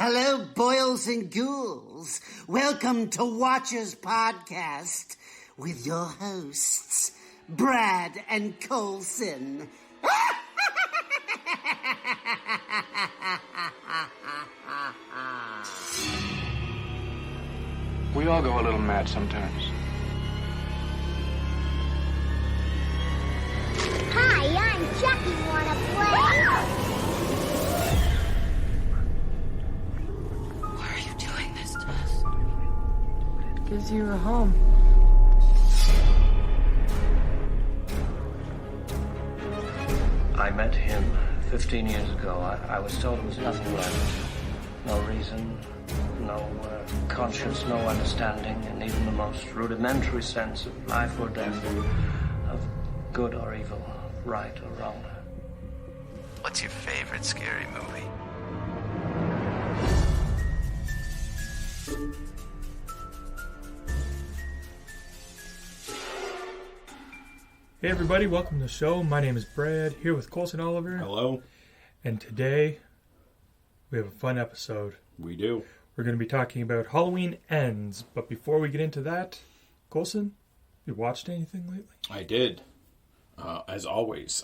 Hello, boils and ghouls. Welcome to Watchers Podcast with your hosts, Brad and Colson. We all go a little mad sometimes. Hi, I'm Chucky. Wanna play? Why are you doing this to us? Gives you a home. I met him 15 years ago. I was told it was nothing left. No reason, no conscience, no understanding, and even the most rudimentary sense of life or death, of good or evil, right or wrong. What's your favorite scary movie? Hey everybody, welcome to the show. My name is Brad, here with Colson Oliver. Hello. And today, we have a fun episode. We do. We're going to be talking about Halloween Ends. But before we get into that, Colson, you watched anything lately? I did. As always.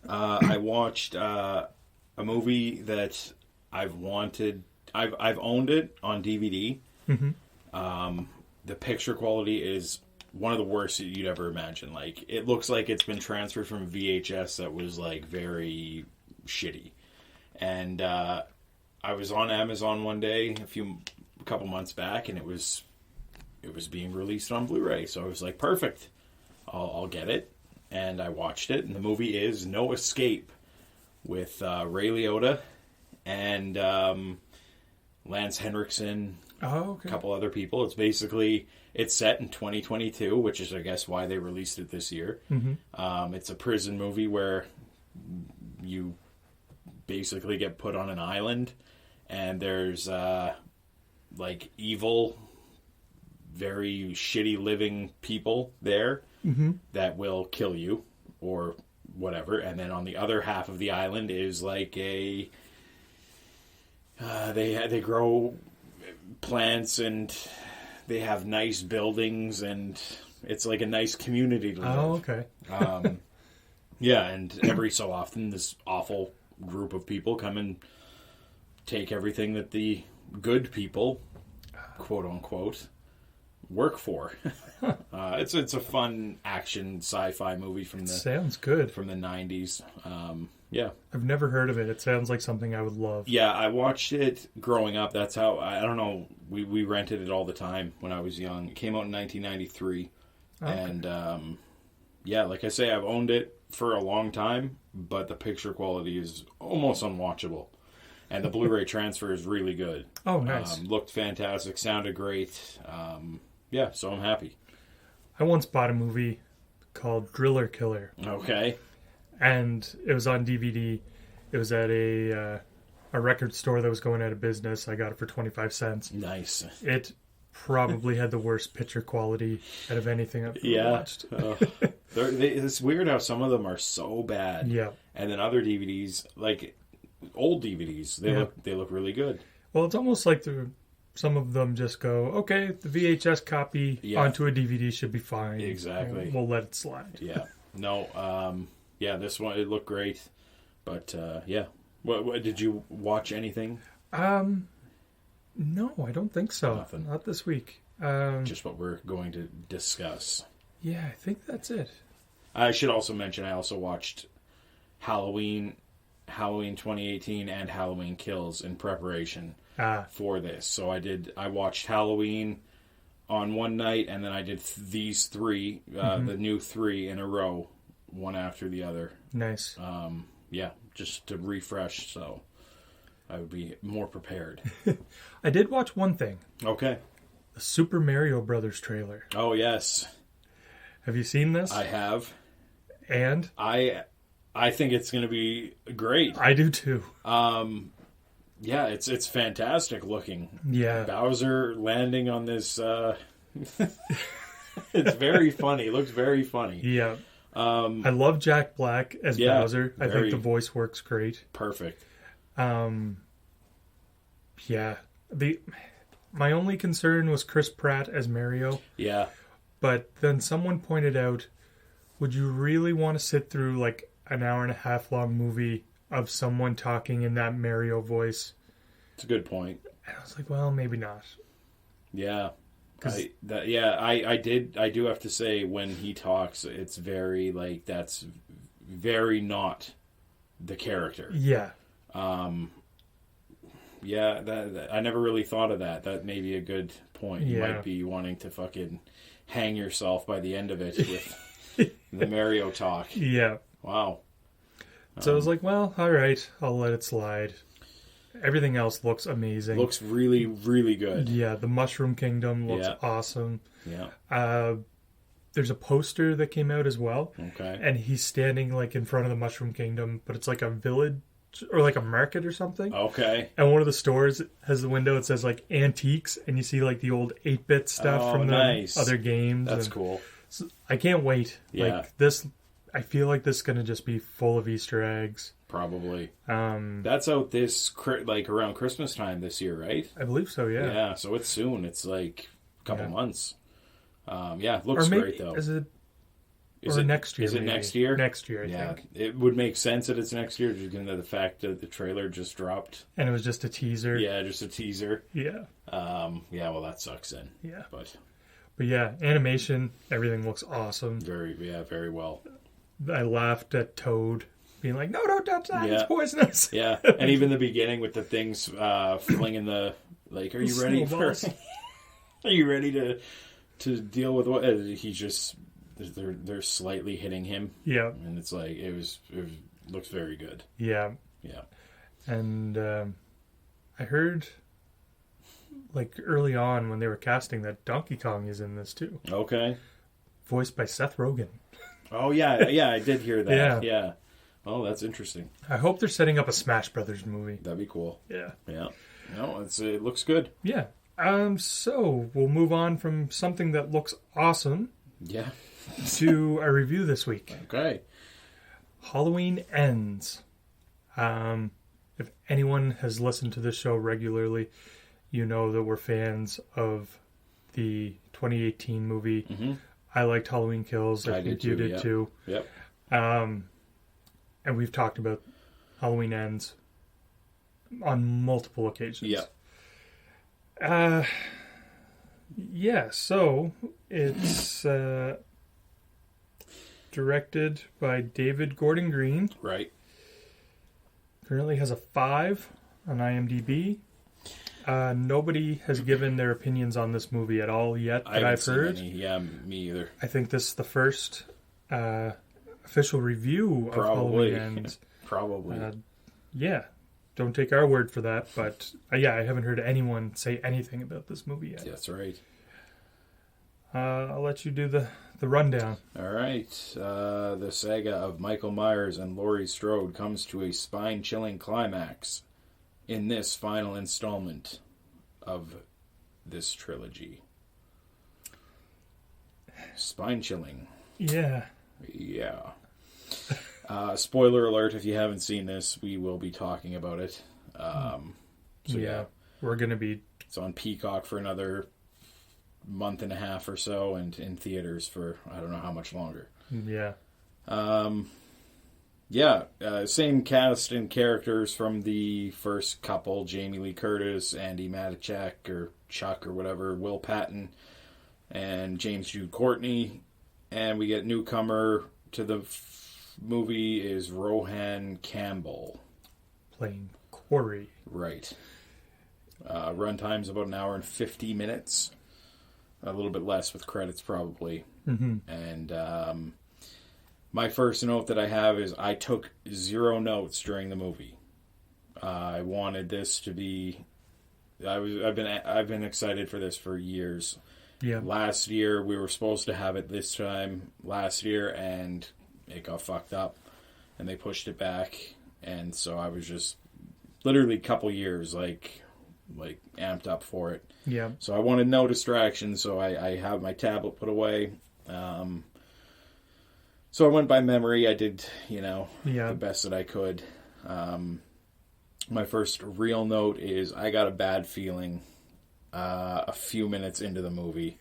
I watched a movie that I've wanted. I've owned it on DVD. Mm-hmm. The picture quality is one of the worst that you'd ever imagine. Like, it looks like it's been transferred from VHS that was like very shitty. And I was on Amazon one day a couple months back, and it was being released on Blu-ray. So I was like, perfect, I'll get it. And I watched it, and the movie is No Escape with Ray Liotta and Lance Henriksen. Oh, okay. A couple other people. It's set in 2022, which is, I guess, why they released it this year. Mm-hmm. It's a prison movie where you basically get put on an island, and there's like evil, very shitty living people there that will kill you or whatever. And then on the other half of the island is like they grow plants and they have nice buildings, and it's like a nice community to live. Oh, okay. Yeah, and every so often this awful group of people come and take everything that the good people, quote unquote, work for. It's a fun action sci-fi movie Sounds good. from the 90s. Yeah. I've never heard of it. It sounds like something I would love. Yeah, I watched it growing up. That's how, I don't know, we rented it all the time when I was young. It came out in 1993. Okay. And, yeah, like I say, I've owned it for a long time, but the picture quality is almost unwatchable. And the Blu-ray transfer is really good. Oh, nice. Looked fantastic, sounded great. Yeah, so I'm happy. I once bought a movie called Driller Killer. Okay. And it was on DVD. It was at a record store that was going out of business. I got it for 25 cents. Nice. It probably had the worst picture quality out of anything I've ever watched. It's weird how some of them are so bad. Yeah. And then other DVDs, like old DVDs, they look really good. Well, it's almost like some of them just go, okay, the VHS copy onto a DVD should be fine. Exactly. We'll let it slide. Yeah. No, yeah, this one, it looked great. But, yeah. What did you watch anything? No, I don't think so. Nothing. Not this week. Just what we're going to discuss. Yeah, I think that's it. I should also mention I also watched Halloween 2018 and Halloween Kills in preparation for this. So I watched Halloween on one night, and then I did these three, the new three in a row, one after the other. Nice. Yeah, just to refresh, so I would be more prepared. I did watch one thing. Okay. The Super Mario Brothers trailer. Oh, yes. Have you seen this? I have. And? I think it's going to be great. I do too. Yeah, it's fantastic looking. Yeah. Bowser landing on this it's very funny. It looks very funny. Yeah. I love Jack Black as Bowser. I think the voice works great. Perfect. Yeah. My only concern was Chris Pratt as Mario, Yeah. but then someone pointed out, would you really want to sit through like an hour and a half long movie of someone talking in that Mario voice? It's a good point. And I was like, well, maybe not. Yeah. I do have to say, when he talks, it's very, like, that's very not the character. Yeah. Yeah, that I never really thought of that. That may be a good point. You Yeah. might be wanting to fucking hang yourself by the end of it with the Mario talk. Yeah. Wow. So I was like, well, all right, I'll let it slide. Everything else looks amazing. Looks really, really good. Yeah, the Mushroom Kingdom looks Yeah. awesome. Yeah. There's a poster that came out as well. Okay. And he's standing like in front of the Mushroom Kingdom, but it's like a village or like a market or something. Okay. And one of the stores has the window, it says like antiques, and you see like the old 8-bit stuff Oh, from the nice. other games. That's and cool. so I can't wait. Yeah. Like this, I feel like this is going to just be full of Easter eggs. Probably. That's out like around Christmas time this year, right? I believe so, yeah. Yeah, so it's soon. It's like a couple Yeah. months. Yeah, it looks Or maybe, great though. Is it next year? Is it maybe. next year? Next year, I Yeah, think. it would make sense that it's next year, just given the fact that the trailer just dropped. And it was just a teaser. Yeah, just a teaser. Yeah. Yeah, well, that sucks then. Yeah. But yeah, animation, everything looks awesome. very well. I laughed at Toad being like, no, don't touch that, Yeah. it's poisonous. Yeah, and even the beginning with the things flinging the, like, are you ready for... Snowballs. Are you ready to deal with what... He's just... They're slightly hitting him. Yeah. And it's like, it looks very good. Yeah. Yeah. And I heard, like, early on when they were casting that Donkey Kong is in this too. Okay. Voiced by Seth Rogen. Oh, yeah, I did hear that. Yeah. Oh, that's interesting. I hope they're setting up a Smash Brothers movie. That'd be cool. Yeah. Yeah. No, it looks good. Yeah. So we'll move on from something that looks awesome Yeah. to a review this week. Okay. Halloween Ends. If anyone has listened to this show regularly, you know that we're fans of the 2018 movie. Mm-hmm. I liked Halloween Kills. I think you did too. Yep. And we've talked about Halloween Ends on multiple occasions. Yep. Yeah, so it's directed by David Gordon Green. Right. Currently has a 5 on IMDb. Nobody has given their opinions on this movie at all yet that I've heard. Yeah, me either. I think this is the first official review of Halloween Ends. Probably. Yeah, don't take our word for that, but I haven't heard anyone say anything about this movie yet. That's right. I'll let you do the rundown. All right. The saga of Michael Myers and Laurie Strode comes to a spine-chilling climax in this final installment of this trilogy. Spine-chilling. Yeah. Yeah. Spoiler alert, if you haven't seen this, we will be talking about it. We're going to be... It's on Peacock for another month and a half or so, and in theaters for I don't know how much longer. Yeah. Same cast and characters from the first couple: Jamie Lee Curtis, Andy Matichak, or Chuck, or whatever, Will Patton, and James Jude Courtney. And we get newcomer to the movie is Rohan Campbell. Playing Corey. Right. Runtime's about an hour and 50 minutes. A little bit less with credits, probably. Mm-hmm. And my first note that I have is I took 0 notes during the movie. I wanted this to be... I've been excited for this for years. Yeah. Last year, we were supposed to have it this time last year, and it got fucked up. And they pushed it back. And so I was just literally a couple years, like amped up for it. Yeah. So I wanted no distractions, so I have my tablet put away. So I went by memory. I did, the best that I could. My first real note is I got a bad feeling a few minutes into the movie.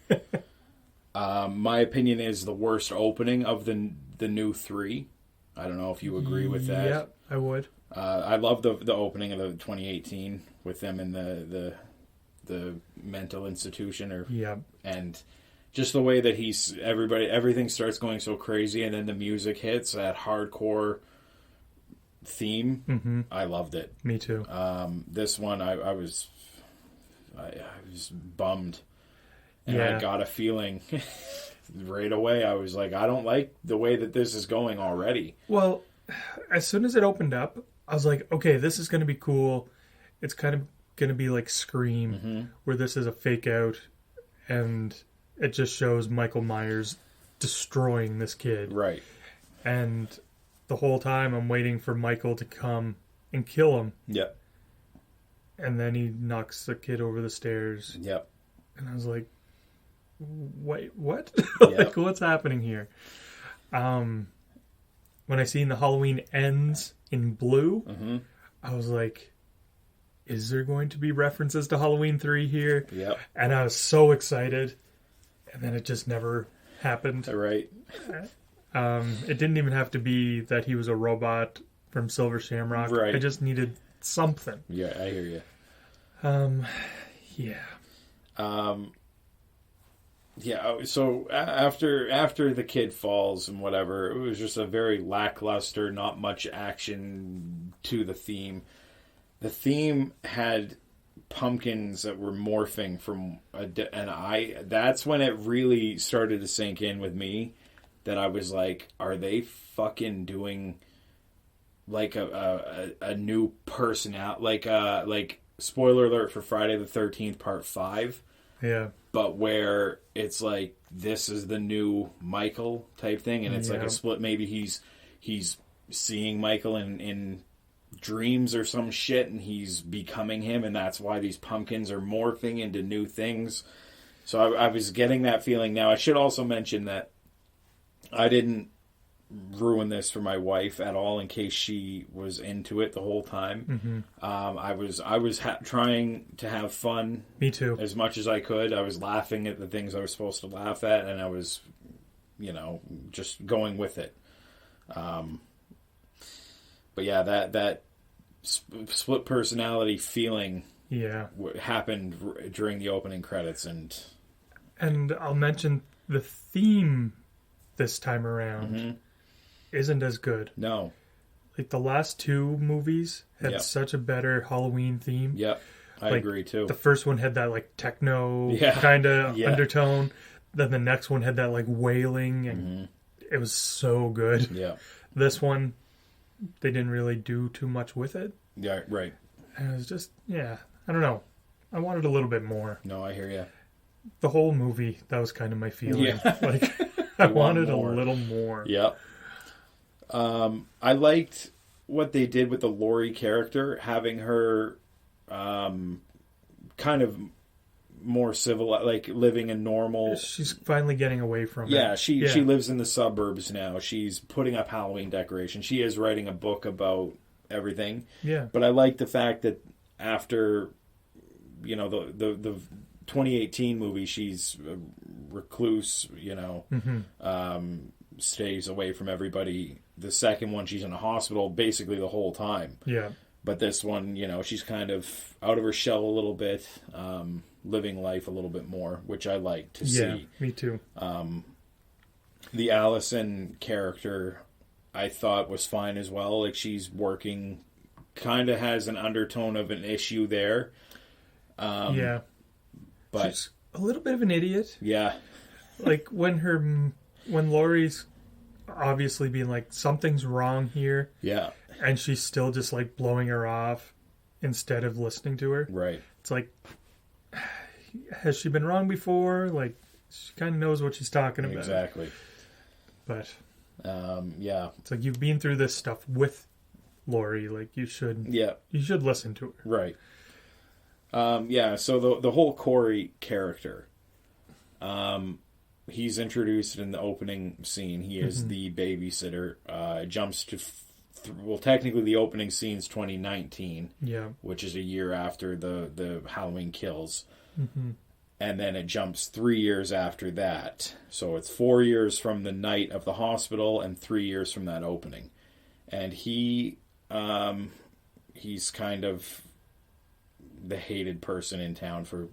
My opinion is the worst opening of the new 3. I don't know if you agree with that. Yeah, I would. I love the opening of the 2018 with them in the mental institution, and just the way that everything starts going so crazy, and then the music hits that hardcore theme. Mm-hmm. I loved it. Me too. This one I was bummed, and I got a feeling right away. I was like, I don't like the way that this is going already. Well, as soon as it opened up, I was like, okay, this is going to be cool. It's kind of going to be like Scream, where this is a fake out, and it just shows Michael Myers destroying this kid. Right. And the whole time I'm waiting for Michael to come and kill him. Yep. And then he knocks the kid over the stairs. Yep. And I was like, wait, what? Yep. Like, what's happening here? When I seen the Halloween Ends in blue, I was like, is there going to be references to Halloween 3 here? Yep. And I was so excited. And then it just never happened. Right. It didn't even have to be that he was a robot from Silver Shamrock. Right. I just needed something. Yeah, I hear you. Yeah. Yeah, so after the kid falls and whatever, it was just a very lackluster, not much action to the theme. The theme had pumpkins that were morphing from that's when it really started to sink in with me, that I was like, are they fucking doing like a new personality, like spoiler alert for Friday the 13th part 5. Yeah. But where it's like, this is the new Michael type thing, and it's like a split. Maybe he's seeing Michael in dreams or some shit, and he's becoming him, and that's why these pumpkins are morphing into new things. So I was getting that feeling. Now, I should also mention that I didn't ruin this for my wife at all, in case she was into it the whole time. I was trying to have fun. Me too. As much as I could. I was laughing at the things I was supposed to laugh at, and I was, just going with it. But yeah, that split personality feeling happened during the opening credits, and I'll mention the theme this time around isn't as good. No. Like, the last 2 movies had such a better Halloween theme. Yep. I agree too. The first one had that like techno kind of undertone. Then the next one had that like wailing, and it was so good. Yeah. This one, they didn't really do too much with it. Yeah, right. And it was just, I don't know. I wanted a little bit more. No, I hear you. The whole movie, that was kind of my feeling. Yeah. Like, I wanted a little more. Yep. I liked what they did with the Laurie character, having her kind of more civil, like living a normal... She's finally getting away from it. Yeah, she lives in the suburbs now. She's putting up Halloween decorations. She is writing a book about everything. Yeah. But I like the fact that after, the 2018 movie, she's a recluse, stays away from everybody. The second one, she's in a hospital basically the whole time. Yeah. But this one, she's kind of out of her shell a little bit, living life a little bit more, which I like to see. Yeah, me too. The Allison character, I thought, was fine as well. Like, she's working, kind of has an undertone of an issue there. But she's a little bit of an idiot. Yeah. Like, when Laurie's obviously being like, something's wrong here. Yeah. And she's still just like blowing her off instead of listening to her. Right. It's like, has she been wrong before? Like, she kind of knows what she's talking about. Exactly. But it's like, you've been through this stuff with Laurie. Like, you should listen to her. Right. So the whole Corey character, he's introduced in the opening scene. He is the babysitter. Jumps to technically the opening scene's 2019, Yeah. which is a year after the Halloween Kills. Mm-hmm. And then it jumps 3 years after that. So it's 4 years from the night of the hospital and 3 years from that opening. And he's kind of the hated person in town for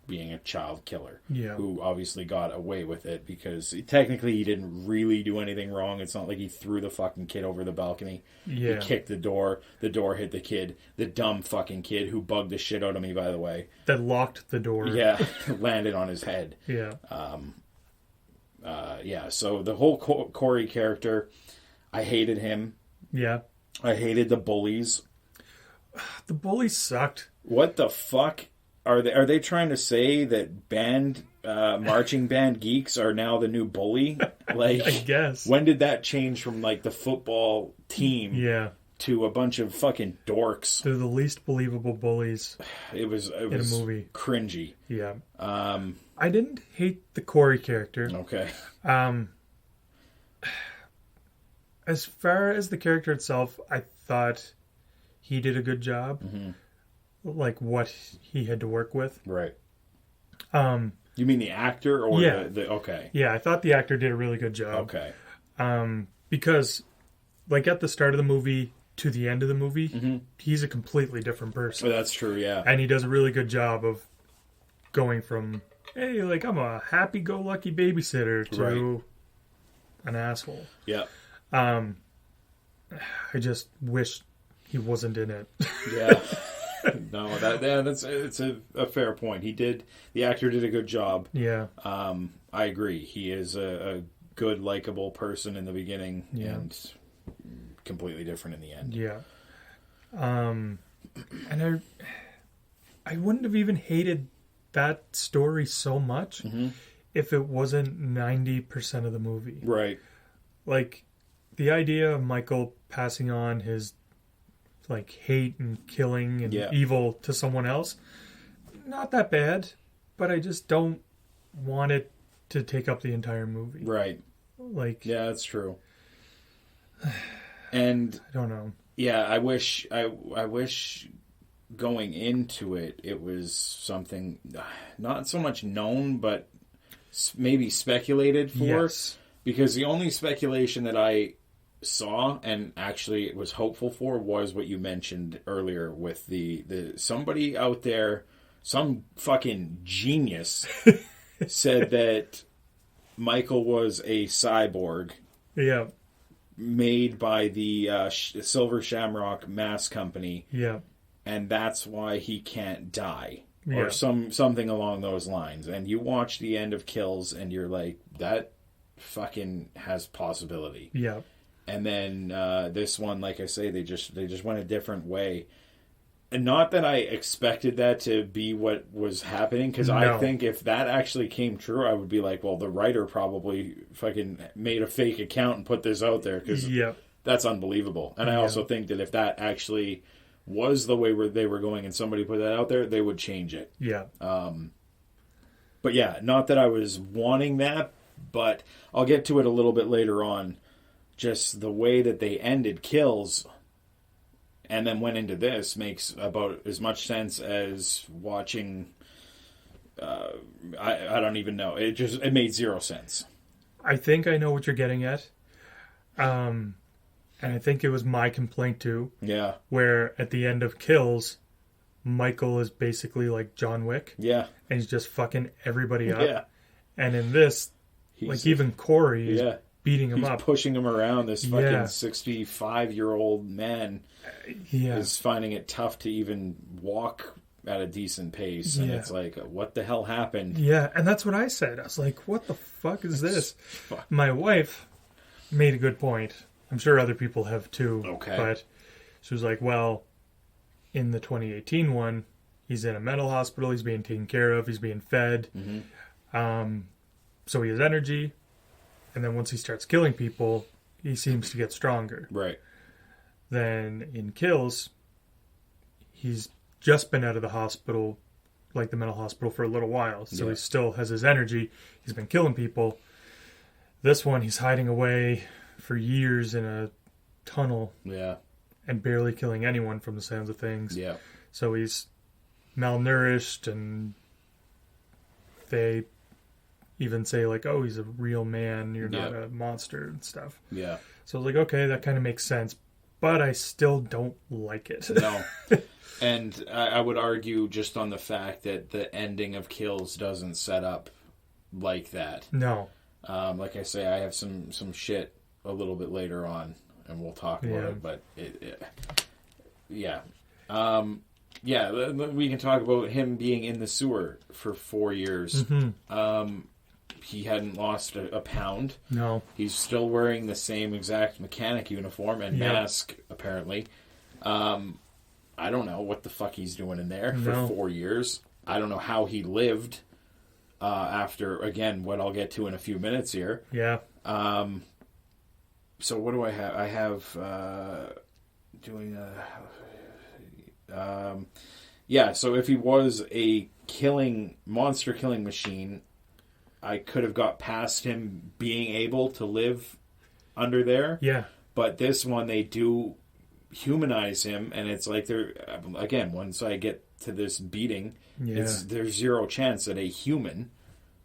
being a child killer. Yeah. Who obviously got away with it because technically he didn't really do anything wrong. It's not like he threw the fucking kid over the balcony. Yeah. He kicked the door hit the kid. The dumb fucking kid who bugged the shit out of me, by the way. That locked the door. Yeah, landed on his head. Yeah. Yeah, so the whole Corey character, I hated him. Yeah. I hated the bullies. The bullies sucked. What the fuck? Are they trying to say that marching band geeks are now the new bully? Like, I guess. When did that change from like the football team Yeah. to a bunch of fucking dorks? They're the least believable bullies. It was in a movie. Cringy. Yeah. I didn't hate the Corey character. Okay. As far as the character itself, I thought he did a good job. Mm-hmm. Like what he had to work with. Right. You mean the actor or yeah. the okay. Yeah, I thought the actor did a really good job. Okay. Because like at the start of the movie to the end of the movie, Mm-hmm. he's a completely different person. Oh, that's true, yeah. And he does a really good job of going from, hey, like I'm a happy-go-lucky babysitter to an asshole. Yeah. I just wish he wasn't in it. Yeah. No, it's a fair point. The actor did a good job. Yeah. I agree. He is a good, likable person in the beginning and completely different in the end. Yeah. And I wouldn't have even hated that story so much if it wasn't 90% of the movie. Right. Like, the idea of Michael passing on his like hate and killing and evil to someone else, not that bad, but I just don't want it to take up the entire movie. Right. Like, yeah, that's true. And I don't know. Yeah, I wish going into it was something not so much known, but maybe speculated for. Yes. Because the only speculation that I saw and actually was hopeful for was what you mentioned earlier with the somebody out there, some fucking genius said that Michael was a cyborg. Yeah. Made by the Silver Shamrock Mass Company. Yeah. And that's why he can't die. Yeah. Or something along those lines. And you watch the end of Kills and you're like, that fucking has possibility. Yeah. And then this one, like I say, they just went a different way. And not that I expected that to be what was happening, because I think if that actually came true, I would be like, well, the writer probably fucking made a fake account and put this out there, because that's unbelievable. And I also think that if that actually was the way they were going and somebody put that out there, they would change it. Yeah. But yeah, not that I was wanting that, but I'll get to it a little bit later on. Just the way that they ended Kills and then went into this makes about as much sense as watching. I don't even know. It made zero sense. I think I know what you're getting at. And I think it was my complaint too. Yeah. Where at the end of Kills, Michael is basically like John Wick. Yeah. And he's just fucking everybody up. Yeah. And in this, like even Corey is beating him up. Pushing him around. This fucking 65-year-old man is finding it tough to even walk at a decent pace. And it's like, what the hell happened? Yeah, and that's what I said. I was like, what the fuck is this? My wife made a good point. I'm sure other people have too. Okay. But she was like, well, in the 2018 one, he's in a mental hospital. He's being taken care of. He's being fed. Mm-hmm. So he has energy. And then once he starts killing people, he seems to get stronger. Right. Then in Kills, he's just been out of the hospital, like the mental hospital, for a little while. So he still has his energy. He's been killing people. This one, he's hiding away for years in a tunnel Yeah. and barely killing anyone from the sounds of things. Yeah. So he's malnourished, and they even say, like, oh, he's a real man, you're not a monster and stuff. Yeah. So I was like, okay, that kind of makes sense. But I still don't like it. No. And I would argue just on the fact that the ending of Kills doesn't set up like that. No. Like I say, I have some shit a little bit later on, and we'll talk about it. But yeah, we can talk about him being in the sewer for 4 years. Mm-hmm. He hadn't lost a pound. No, he's still wearing the same exact mechanic uniform and mask. Apparently, I don't know what the fuck he's doing in there for 4 years. I don't know how he lived. After, again, what I'll get to in a few minutes here. Yeah. So what do I have? I have so if he was a monster killing machine, I could have got past him being able to live under there. Yeah. But this one, they do humanize him, and it's like again, once I get to this beating, there's zero chance that a human,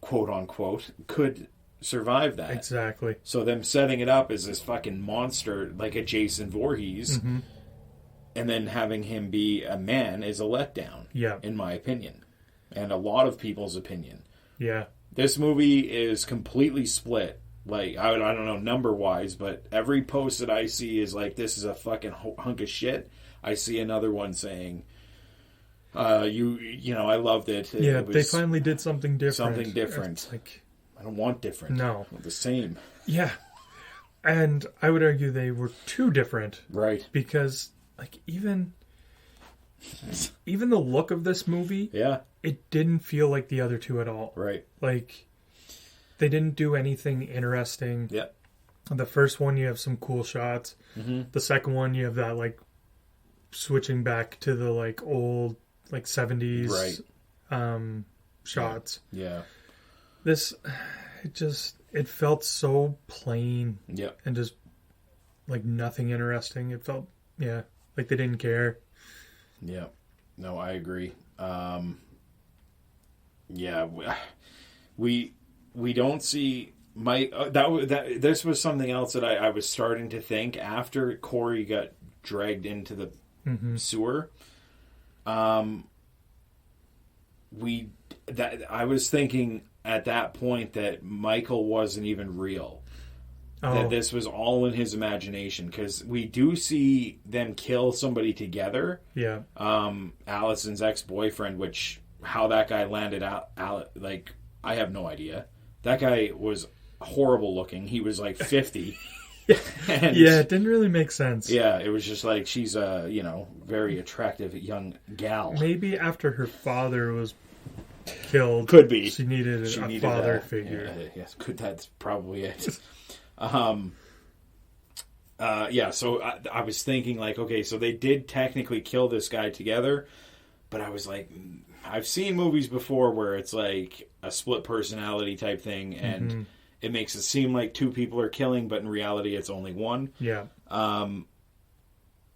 quote unquote, could survive that. Exactly. So them setting it up as this fucking monster like a Jason Voorhees, and then having him be a man is a letdown. Yeah. In my opinion, and a lot of people's opinion. Yeah. This movie is completely split. Like, I don't know number wise, but every post that I see is like, this is a fucking hunk of shit. I see another one saying, you know, I loved it. Yeah, they finally did something different. Something different. It's like, I don't want different. No. I want the same. Yeah. And I would argue they were too different. Right. Because, like, even the look of this movie, it didn't feel like the other two at all. Right. Like, they didn't do anything interesting. Yeah. The first one, you have some cool shots. Mm-hmm. The second one, you have that, like, switching back to the, like, old, like, 70s shots. Yeah. This, it felt so plain. Yeah. And just, like, nothing interesting. It felt, like they didn't care. Yeah. No, I agree. We don't see this was something else that I was starting to think after Corey got dragged into the sewer. I was thinking at that point that Michael wasn't even real. That this was all in his imagination, because we do see them kill somebody together. Yeah. Allison's ex-boyfriend, which how that guy landed out, like, I have no idea. That guy was horrible looking. He was like 50. And, it didn't really make sense. Yeah, it was just like, she's a, very attractive young gal. Maybe after her father was killed, could be. She needed a father figure. Yeah, yes, that's probably it. So I was thinking, like, okay, so they did technically kill this guy together, but I was like, I've seen movies before where it's like a split personality type thing, and it makes it seem like two people are killing, but in reality it's only one. Yeah.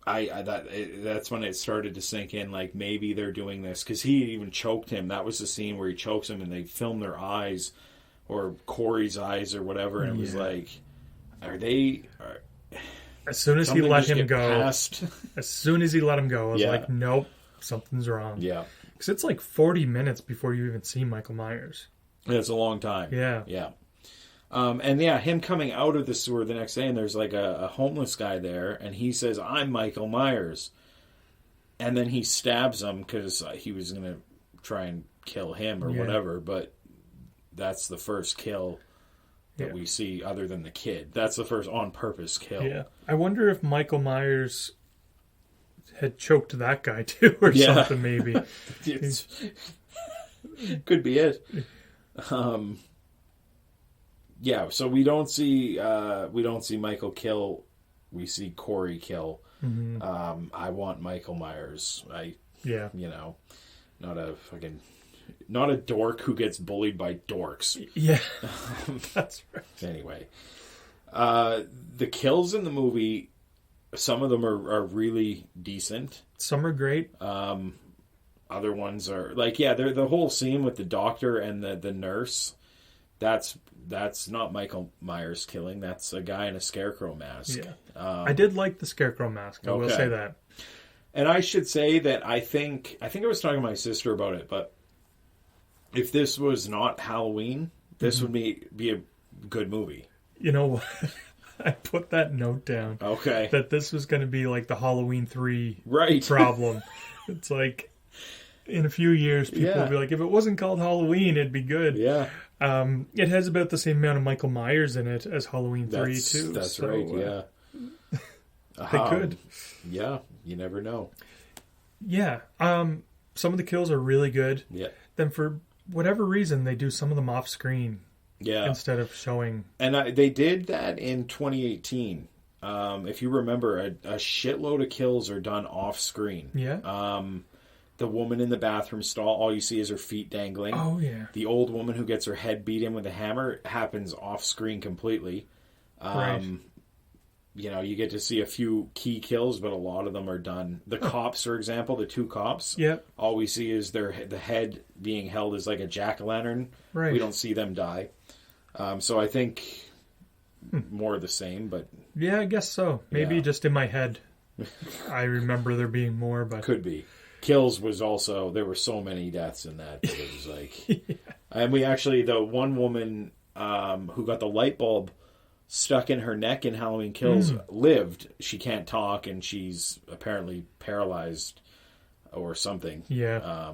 That's when it started to sink in, like, maybe they're doing this, because he even choked him. That was the scene where he chokes him and they film their eyes, or Corey's eyes or whatever, and it was like, as soon as he let him go, past? As soon as he let him go, I was like, nope, something's wrong. Yeah. Because it's like 40 minutes before you even see Michael Myers. It's a long time. Yeah. Yeah. Him coming out of the sewer the next day, and there's like a homeless guy there, and he says, I'm Michael Myers. And then he stabs him because he was going to try and kill him or whatever, but that's the first kill that we see other than the kid. That's the first on-purpose kill. Yeah. I wonder if Michael Myers had choked that guy too, or something, maybe. Could be it. So we don't see Michael kill. We see Corey kill. Mm-hmm. I want Michael Myers. Not a dork who gets bullied by dorks. Yeah, that's right. Anyway, the kills in the movie Some of them are really decent. Some are great. Other ones are like, the whole scene with the doctor and the nurse. That's not Michael Myers killing. That's a guy in a scarecrow mask. Yeah. I did like the scarecrow mask. I will say that. And I should say that I think I was talking to my sister about it, but if this was not Halloween, this would be a good movie. You know what? I put that note down. Okay. That this was going to be like the Halloween 3 right. problem. It's like, in a few years, people will be like, if it wasn't called Halloween, it'd be good. Yeah. It has about the same amount of Michael Myers in it as Halloween 3, too. That's right, yeah. They could. Yeah, you never know. Yeah. Some of the kills are really good. Yeah. Then for whatever reason, they do some of them off screen. Yeah. Instead of showing. And they did that in 2018. If you remember, a shitload of kills are done off screen. Yeah. The woman in the bathroom stall, all you see is her feet dangling. Oh, yeah. The old woman who gets her head beat in with a hammer happens off screen completely. Right. You know, you get to see a few key kills, but a lot of them are done. The cops, for example, the 2 cops. Yeah. All we see is the head being held as like a jack-o'-lantern. Right. We don't see them die. So I think more of the same, but... Yeah, I guess so. Maybe just in my head. I remember there being more, but... Could be. Kills was also... There were so many deaths in that. It was like... And we actually... The one woman who got the light bulb stuck in her neck in Halloween Kills lived. She can't talk, and she's apparently paralyzed or something. Yeah.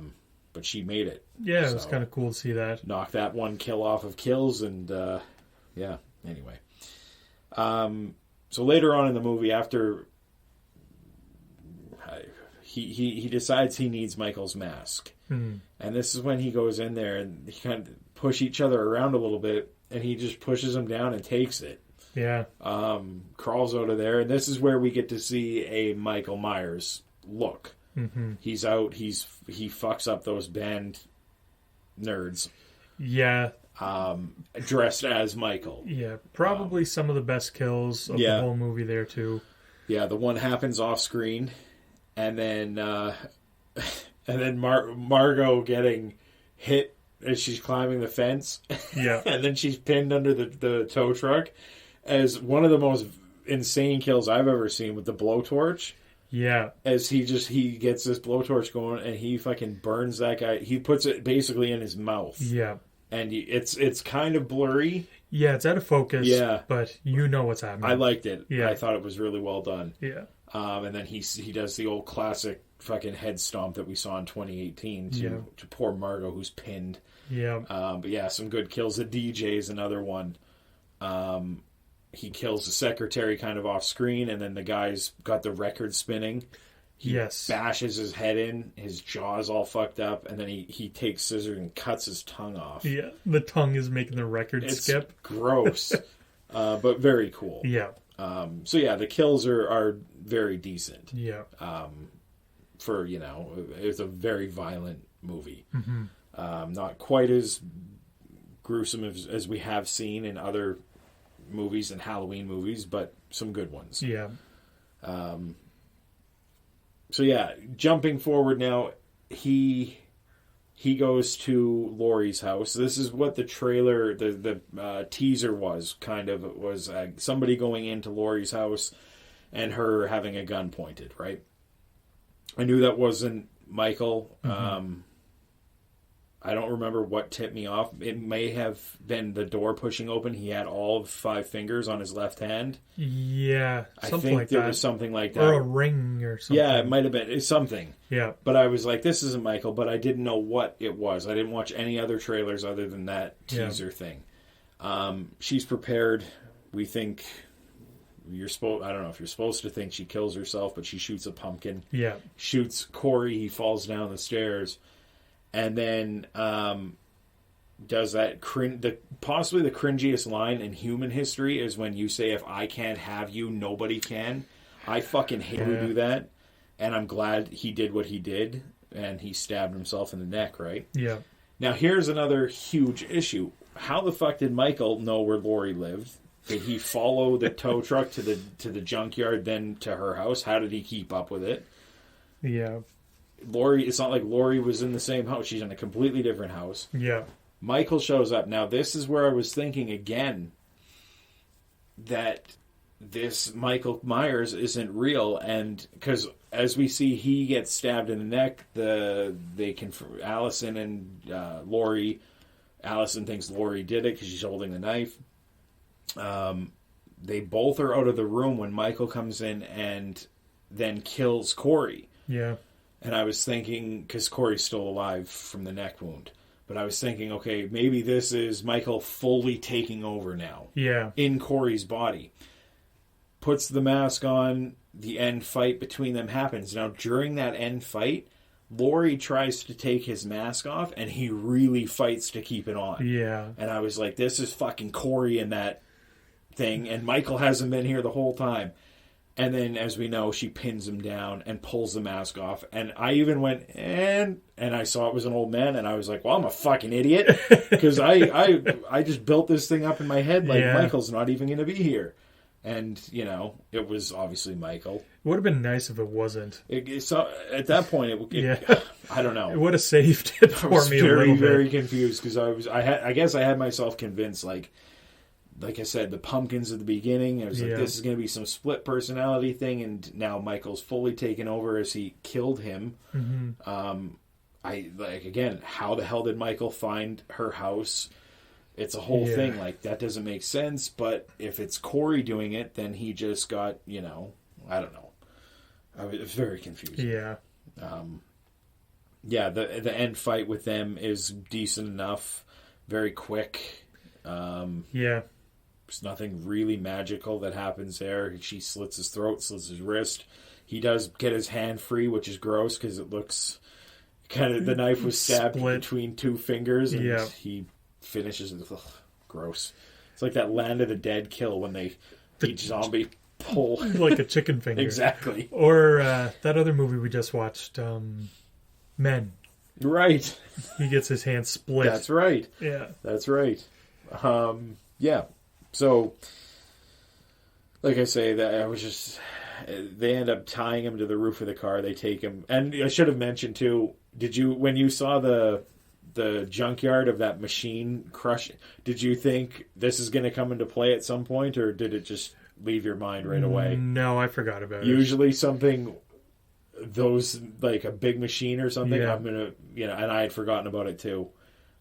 But she made it. Yeah, it was kind of cool to see that. Knock that one kill off of Kills, and anyway. So later on in the movie, after he decides he needs Michael's mask, and this is when he goes in there and he kind of push each other around a little bit, and he just pushes him down and takes it. Yeah. Crawls out of there, and this is where we get to see a Michael Myers look. Mm-hmm. He's out. He fucks up those band nerds. Yeah. Dressed as Michael. Yeah, probably some of the best kills of the whole movie there too. Yeah, the one happens off screen, and then Margot getting hit as she's climbing the fence. Yeah. And then she's pinned under the tow truck as one of the most insane kills I've ever seen with the blowtorch. Yeah. As he gets this blowtorch going and he fucking burns that guy. He puts it basically in his mouth. Yeah. And it's kind of blurry. Yeah, it's out of focus. Yeah. But you know what's happening. I liked it. Yeah. I thought it was really well done. Yeah. And then he does the old classic fucking head stomp that we saw in 2018 to poor Margot who's pinned. Yeah. But yeah, some good kills. The DJ is another one. He kills the secretary kind of off screen, and then the guy's got the record spinning. He bashes his head in, his jaw's all fucked up, and then he takes scissors and cuts his tongue off. Yeah, the tongue is making the record skip. Gross, but very cool. Yeah. So yeah, the kills are very decent. Yeah. For, it's a very violent movie. Mm-hmm. Not quite as gruesome as we have seen in other movies and Halloween movies, but some good ones. Yeah. So yeah, jumping forward now, he goes to Laurie's house. This is what the trailer, the teaser was somebody going into Laurie's house and her having a gun pointed, right? I knew that wasn't Michael. Mm-hmm. I don't remember what tipped me off. It may have been the door pushing open. He had all 5 fingers on his left hand. Yeah, something like that. There was something like that. Or a ring or something. Yeah, it might have been. It's something. Yeah. But I was like, this isn't Michael, but I didn't know what it was. I didn't watch any other trailers other than that teaser thing. She's prepared. We think... I don't know if you're supposed to think she kills herself, but she shoots a pumpkin. Yeah. Shoots Corey. He falls down the stairs. And then does that possibly the cringiest line in human history is when you say, if I can't have you, nobody can. I fucking hate to do that. And I'm glad he did what he did. And he stabbed himself in the neck, right? Yeah. Now, here's another huge issue. How the fuck did Michael know where Laurie lived? Did he follow the tow truck to the junkyard, then to her house? How did he keep up with it? Yeah. Laurie, it's not like Laurie was in the same house. She's in a completely different house. Yeah. Michael shows up. Now, this is where I was thinking again that this Michael Myers isn't real, and because as we see, he gets stabbed in the neck. Allison and Laurie. Allison thinks Laurie did it because she's holding the knife. They both are out of the room when Michael comes in and then kills Corey. Yeah. And I was thinking, because Corey's still alive from the neck wound, but I was thinking, okay, maybe this is Michael fully taking over now. Yeah. In Corey's body. Puts the mask on, the end fight between them happens. Now, during that end fight, Laurie tries to take his mask off, and he really fights to keep it on. Yeah. And I was like, this is fucking Corey in that thing, and Michael hasn't been here the whole time. And then, as we know, she pins him down and pulls the mask off. And I even went, and I saw it was an old man, and I was like, well, I'm a fucking idiot. Because I just built this thing up in my head like Michael's not even going to be here. And, you know, it was obviously Michael. It would have been nice if it wasn't. So at that point, I don't know. It would have saved it for me a little bit. Very confused because I guess I had myself convinced, like I said, the pumpkins at the beginning. I was like, this is going to be some split personality thing, and now Michael's fully taken over as he killed him. Mm-hmm. Again, how the hell did Michael find her house? It's a whole thing. Like, that doesn't make sense. But if it's Corey doing it, then he just got, I don't know. I was very confused. Yeah. The end fight with them is decent enough. Very quick. There's nothing really magical that happens there. She slits his throat, slits his wrist. He does get his hand free, which is gross because it looks kind of, the knife was stabbed between two fingers, and he finishes it. Ugh, gross. It's like that Land of the Dead kill when each zombie pull like a chicken finger. Exactly. Or that other movie we just watched, Men. Right. He gets his hand split. That's right. Yeah. That's right. So, like I say, they end up tying him to the roof of the car. They take him, and I should have mentioned too. When you saw the junkyard of that machine crush, did you think this is going to come into play at some point, or did it just leave your mind right away? No, I forgot about it. Usually something, those, like a big machine or something, I'm going to, and I had forgotten about it too.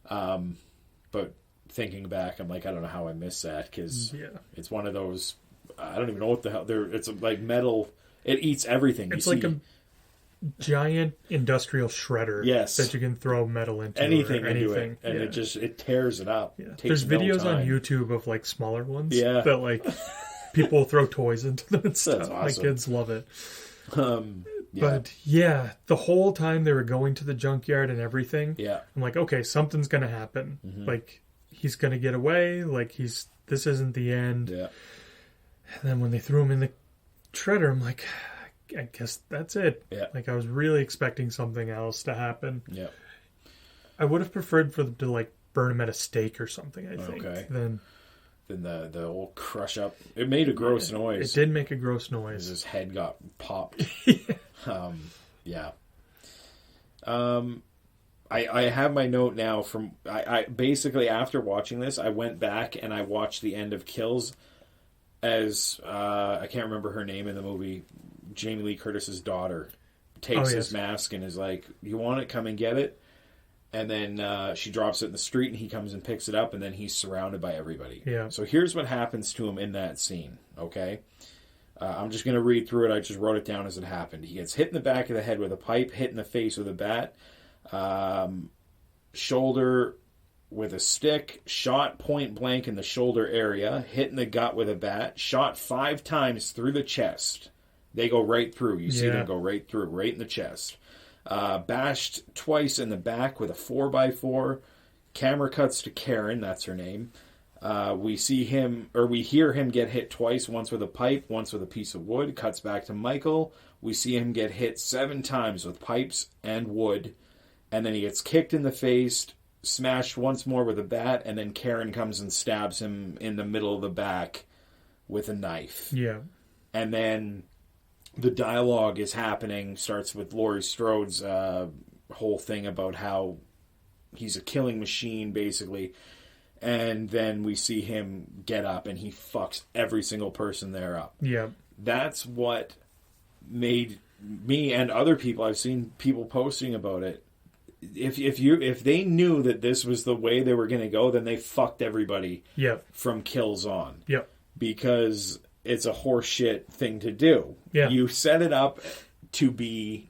But thinking back, I'm like, I don't know how I missed that, because it's one of those, I don't even know what the hell, it's like metal, it eats everything. It's like a giant industrial shredder that you can throw metal into. Anything into it, and it tears it up. Yeah. There's videos on YouTube of like smaller ones that like people throw toys into them and stuff. That's awesome. My kids love it. But the whole time they were going to the junkyard and everything, I'm like, okay, something's gonna happen. Mm-hmm. Like, he's gonna get away. Like, this isn't the end. Yeah. And then when they threw him in the shredder, I'm like, I guess that's it. Yeah. Like, I was really expecting something else to happen. Yeah. I would have preferred for them to like burn him at a stake or something, I think. Okay. Then the old crush up. It made a gross noise. It did make a gross noise. His head got popped. I have my note now from I basically, after watching this, I went back and I watched the end of Kills as I can't remember her name in the movie. Jamie Lee Curtis's daughter takes his mask and is like, "You want it? Come and get it." And then she drops it in the street, and he comes and picks it up, and then he's surrounded by everybody. Yeah. So here's what happens to him in that scene. Okay. I'm just going to read through it. I just wrote it down as it happened. He gets hit in the back of the head with a pipe, hit in the face with a bat, shoulder with a stick, shot point blank in the shoulder area, hit in the gut with a bat, shot 5 times through the chest. They go right through. You see them go right through, right in the chest. Bashed twice in the back with a 4x4. Camera cuts to Karen, that's her name. We hear him get hit twice, once with a pipe, once with a piece of wood. Cuts back to Michael. We see him get hit 7 times with pipes and wood. And then he gets kicked in the face, smashed once more with a bat, and then Karen comes and stabs him in the middle of the back with a knife. Yeah. And then the dialogue is happening, starts with Laurie Strode's whole thing about how he's a killing machine, basically. And then we see him get up and he fucks every single person there up. Yeah. That's what made me and other people, I've seen people posting about it. If they knew that this was the way they were going to go, then they fucked everybody from kills on. Yep. Because it's a horseshit thing to do. Yeah. You set it up to be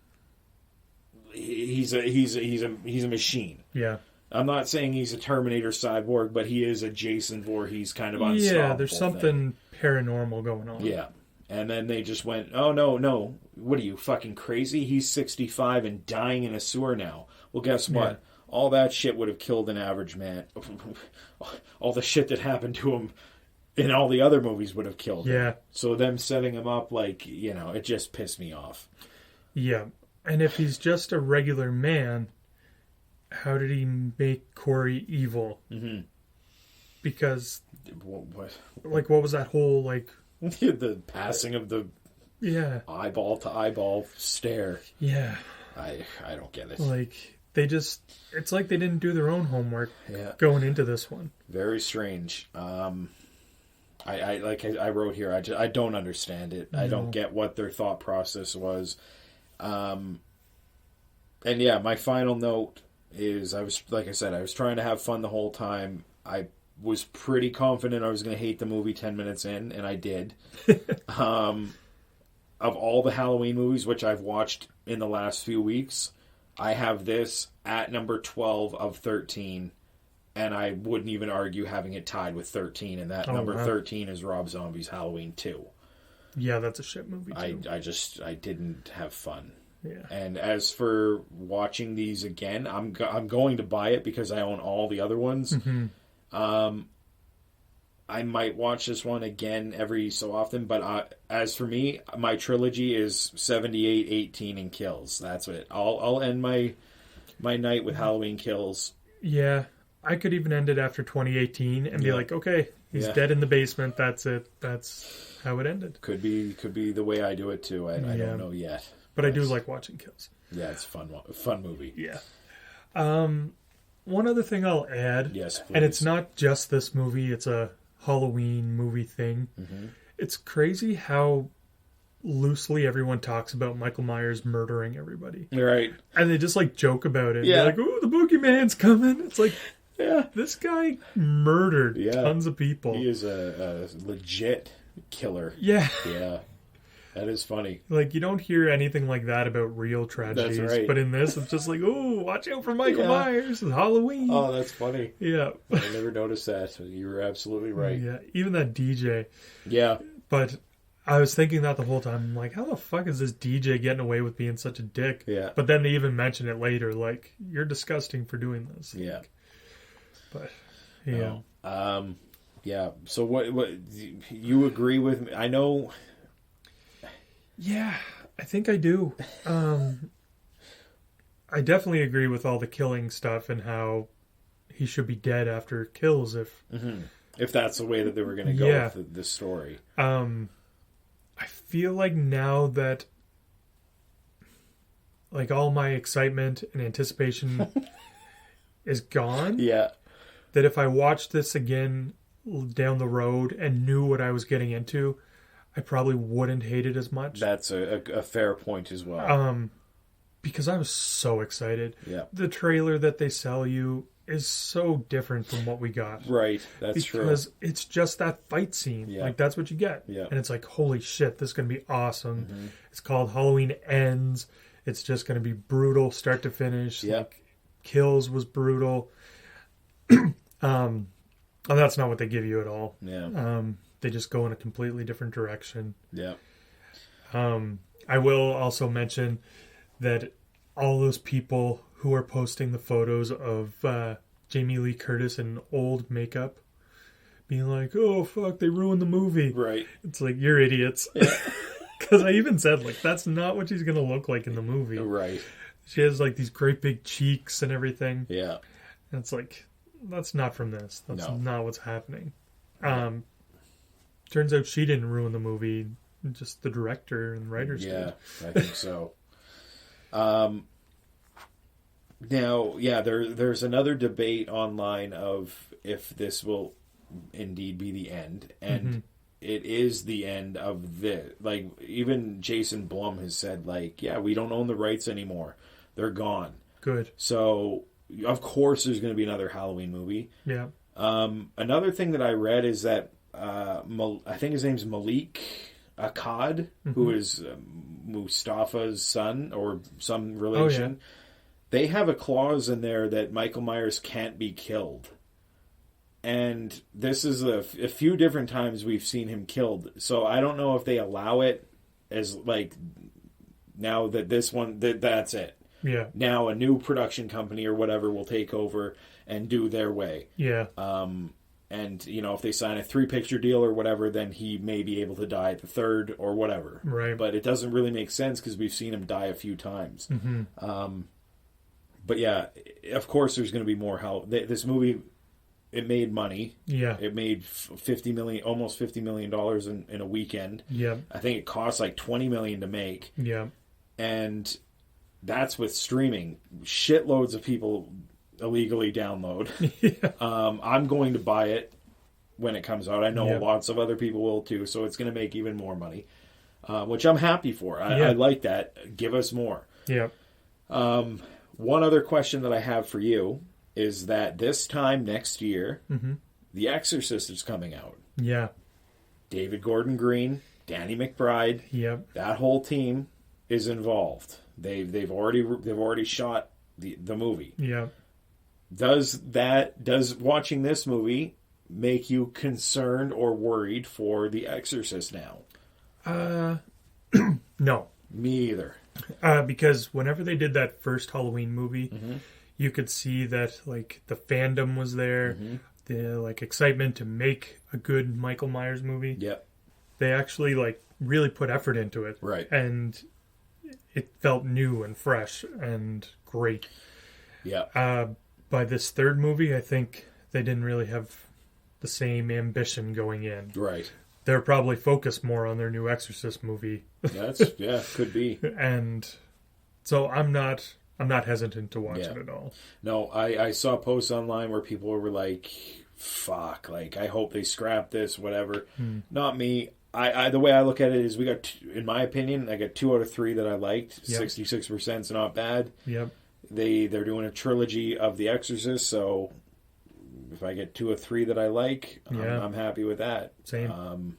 he's a machine. Yeah. I'm not saying he's a Terminator cyborg, but he is a Jason Voorhees kind of unstoppable. Yeah, there's something paranormal going on. Yeah. And then they just went, oh, no. What are you, fucking crazy? He's 65 and dying in a sewer now. Well, guess what? Yeah. All that shit would have killed an average man. All the shit that happened to him in all the other movies would have killed him. Yeah. So them setting him up, like, it just pissed me off. Yeah. And if he's just a regular man, how did he make Corey evil? Mm-hmm. Because, What? like, what was that whole, like... the passing of the eyeball to eyeball stare. Yeah. I don't get it. Like, it's like they didn't do their own homework going into this one. Very strange. I wrote here, I don't understand it. No. I don't get what their thought process was. And yeah, my final note is I was trying to have fun the whole time. I was pretty confident I was going to hate the movie 10 minutes in, and I did. Of all the Halloween movies, which I've watched in the last few weeks, I have this at number 12 of 13, and I wouldn't even argue having it tied with 13, and that number 13 is Rob Zombie's Halloween 2. Yeah, that's a shit movie too. I didn't have fun. Yeah. And as for watching these again, I'm going to buy it because I own all the other ones. Mm-hmm. I might watch this one again every so often, but as for me, my trilogy is 78, 18, and Kills. That's it. I'll end my night with Halloween Kills. Yeah, I could even end it after 2018 and be like, okay, he's dead in the basement. That's it. That's how it ended. Could be the way I do it too. I don't know yet. But I do like watching Kills. Yeah, it's a fun movie. Yeah. One other thing I'll add. Yes, please. And it's not just this movie. It's a Halloween movie thing. Mm-hmm. It's crazy how loosely everyone talks about Michael Myers murdering everybody. Right. And they just like joke about it. Yeah. They're like, oh, the boogeyman's coming. It's like, this guy murdered tons of people. He is a legit killer. Yeah. Yeah. That is funny. Like, you don't hear anything like that about real tragedies. That's right. But in this, it's just like, oh, watch out for Michael Myers. It's Halloween. Oh, that's funny. Yeah. I never noticed that. You were absolutely right. Yeah. Even that DJ. Yeah. But I was thinking that the whole time. I'm like, how the fuck is this DJ getting away with being such a dick? Yeah. But then they even mention it later. Like, you're disgusting for doing this. Yeah. Like, but, yeah. No. Yeah. So what you agree with me? I know... Yeah, I think I do. I definitely agree with all the killing stuff and how he should be dead after kills if that's the way that they were going to go with the story. I feel like now that like all my excitement and anticipation is gone. Yeah. That if I watched this again down the road and knew what I was getting into, I probably wouldn't hate it as much. That's a fair point as well. Because I was so excited. Yeah. The trailer that they sell you is so different from what we got. Right, that's true. Because it's just that fight scene. Yeah. Like, that's what you get. Yeah. And it's like, holy shit, this is going to be awesome. Mm-hmm. It's called Halloween Ends. It's just going to be brutal, start to finish. Yeah. Like, Kills was brutal. And that's not what they give you at all. Yeah. They just go in a completely different direction. Yeah. I will also mention that all those people who are posting the photos of Jamie Lee Curtis in old makeup, being like, oh, fuck, they ruined the movie. Right. It's like, you're idiots. Because I even said, like, that's not what she's going to look like in the movie. Right. She has, like, these great big cheeks and everything. Yeah. And it's like, that's not from this. That's not what's happening. Turns out she didn't ruin the movie, just the director and writers Yeah, did. I think so. Now, yeah, there's another debate online of if this will indeed be the end, and it is the end of this. Like, even Jason Blum has said, like, yeah, we don't own the rights anymore. They're gone. Good. So, of course, there's going to be another Halloween movie. Yeah. Another thing that I read is that I think his name's Malik Akkad, who is Mustafa's son or some relation. Oh, yeah. They have a clause in there that Michael Myers can't be killed. And this is a few different times we've seen him killed. So I don't know if they allow it as, like, now that this one, that's it. Yeah. Now a new production company or whatever will take over and do their way. Yeah. And, you know, if they sign a 3-picture deal or whatever, then he may be able to die at the 3rd or whatever. Right. But it doesn't really make sense because we've seen him die a few times. But yeah, of course there's going to be more this movie, it made money. Yeah. It made almost $50 million in a weekend. Yeah. I think it cost like $20 million to make. Yeah. And that's with streaming. Shitloads of people illegally download. Yeah. I'm going to buy it when it comes out. I know Yep. lots of other people will too, so it's going to make even more money, which I'm happy for. I Yeah. like that. Give us more. Yeah. One other question that I have for you is that this time next year, The Exorcist is coming out. Yeah. David Gordon Green, Danny McBride, Yep. that whole team is involved. They've already shot the movie. Yeah. Does watching this movie make you concerned or worried for The Exorcist now? No. Me either. Because whenever they did that first Halloween movie, you could see that, like, the fandom was there, the, like, excitement to make a good Michael Myers movie. Yep. They actually, like, really put effort into it. Right. And it felt new and fresh and great. Yeah. By this third movie, I think they didn't really have the same ambition going in. Right. They're probably focused more on their new Exorcist movie. Could be. And so I'm not hesitant to watch it at all. No, I saw posts online where people were like, fuck, like, I hope they scrap this, whatever. Not me. I the way I look at it is we got, in my opinion, I got 2 out of 3 that I liked. Yep. 66% is not bad. Yep. They're doing a trilogy of The Exorcist, so if I get 2 or 3 that I like, I'm happy with that. Same.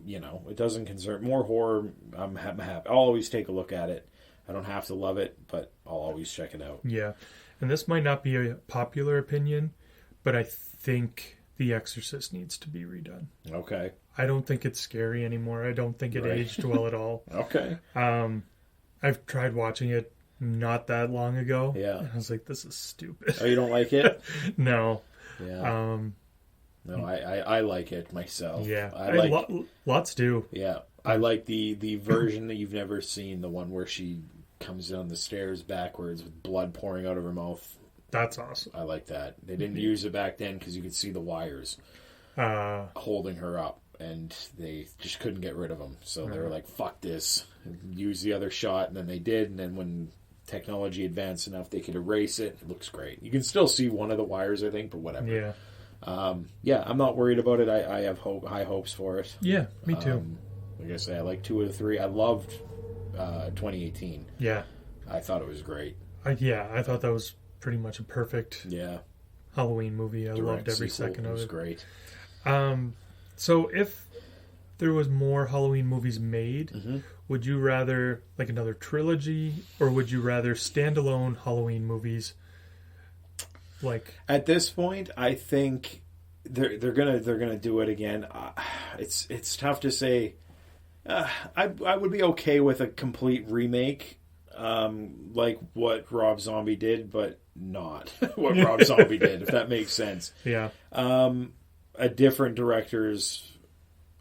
You know, it doesn't concern more horror. I'm happy. I'll always take a look at it. I don't have to love it, but I'll always check it out. Yeah. And this might not be a popular opinion, but I think The Exorcist needs to be redone. Okay. I don't think it's scary anymore. I don't think it aged well at all. Okay. I've tried watching it not that long ago. Yeah. And I was like, this is stupid. Oh, you don't like it? No. Yeah. No, I like it myself. Yeah. I like lots do. Yeah. I like the version that you've never seen, the one where she comes down the stairs backwards with blood pouring out of her mouth. That's awesome. I like that. They didn't use it back then because you could see the wires holding her up, and they just couldn't get rid of them. So they were like, fuck this. Use the other shot, and then they did, and then when technology advanced enough, they could erase it. It looks great. You can still see one of the wires, I think, but whatever. Yeah. I'm not worried about it. I have high hopes for it. Yeah, me too. Like I say, I like 2 out of 3. I loved 2018. Yeah. I thought it was great. I thought that was pretty much a perfect Halloween movie. I loved every second of it. It was great. So if there was more Halloween movies made, would you rather like another trilogy, or would you rather standalone Halloween movies? Like, at this point, I think they're gonna do it again. It's tough to say. I would be okay with a complete remake, like what Rob Zombie did, but not what Rob Zombie did, if that makes sense. Yeah. A different director's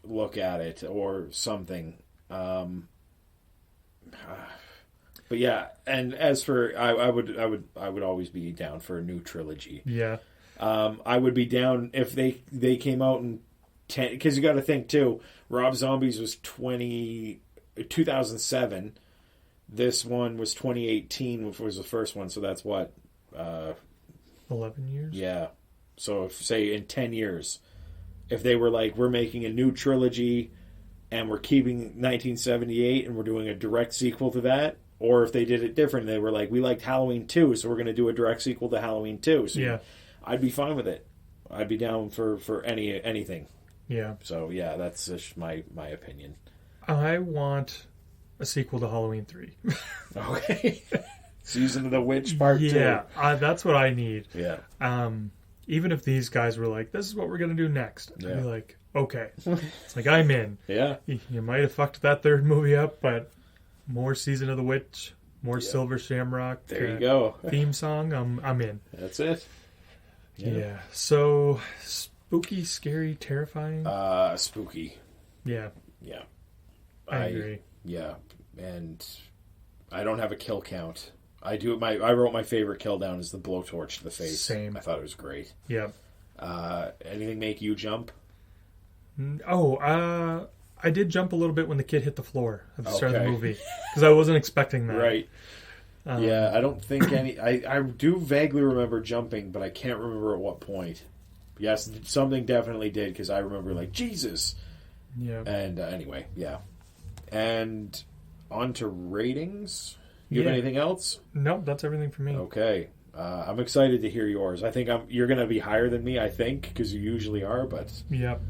look at it or something. But yeah, and as for I would always be down for a new trilogy. Yeah. I would be down if they came out in 10, because you got to think too, Rob Zombie's was 2007. This one was 2018, which was the first one, so that's what? 11 years? Yeah. So, if, say, in 10 years, if they were like, we're making a new trilogy and we're keeping 1978 and we're doing a direct sequel to that, or if they did it different, they were like, we liked Halloween 2, so we're going to do a direct sequel to Halloween 2. So yeah. I'd be fine with it. I'd be down for anything. Yeah. So, yeah, that's just my opinion. I want a sequel to Halloween 3. Okay. Season of the Witch Part 2. Yeah, that's what I need. Yeah. Even if these guys were like, this is what we're going to do next. I'd Yeah. be like, okay. It's like, I'm in. Yeah. You might have fucked that third movie up, but more Season of the Witch, more Silver Shamrock. There you go. Theme song, I'm in. That's it. Yeah. So, spooky, scary, terrifying. Spooky. Yeah. Yeah. I agree. Yeah. And I don't have a kill count. I wrote my favorite kill down is the blowtorch to the face. Same. I thought it was great. Yeah. Anything make you jump? I did jump a little bit when the kid hit the floor at the start of the Okay. movie because I wasn't expecting that. Right. Yeah, I don't think any... I do vaguely remember jumping, but I can't remember at what point. Yes, something definitely did, because I remember, like, Jesus! Yeah. And anyway, yeah. And on to ratings. You have anything else? Nope, that's everything for me. Okay. I'm excited to hear yours. I think you're going to be higher than me, I think, because you usually are, but... Yep.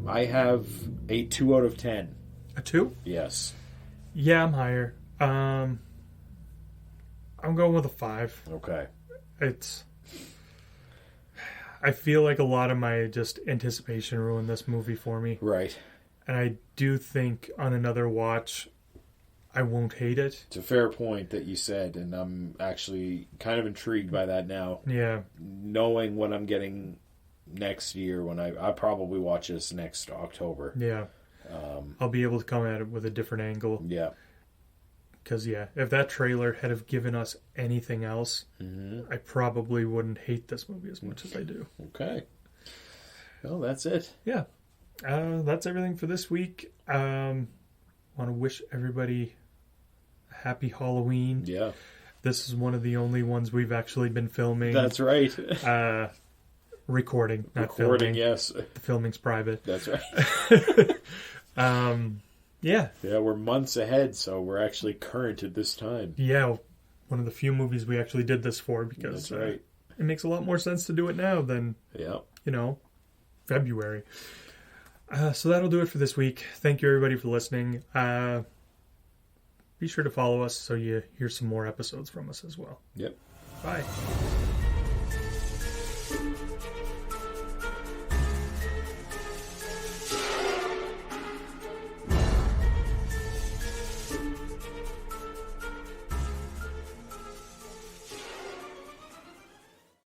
I have a 2 out of 10. A 2? Yes. Yeah, I'm higher. I'm going with a 5. Okay. I feel like a lot of my just anticipation ruined this movie for me. Right. And I do think on another watch, I won't hate it. It's a fair point that you said, and I'm actually kind of intrigued by that now. Yeah. Knowing what I'm getting next year when I probably watch this next October. Yeah. I'll be able to come at it with a different angle. Yeah. Because, if that trailer had have given us anything else, I probably wouldn't hate this movie as much as I do. Okay. Well, that's it. Yeah. That's everything for this week. Want to wish everybody a happy Halloween. Yeah. This is one of the only ones we've actually been filming. That's right. Recording, not Recording, filming. yes. The filming's private. That's right. Yeah. Yeah, we're months ahead, so we're actually current at this time. Yeah, one of the few movies we actually did this for because That's right. It makes a lot more sense to do it now than, February. So that'll do it for this week. Thank you, everybody, for listening. Be sure to follow us so you hear some more episodes from us as well. Yep. Bye.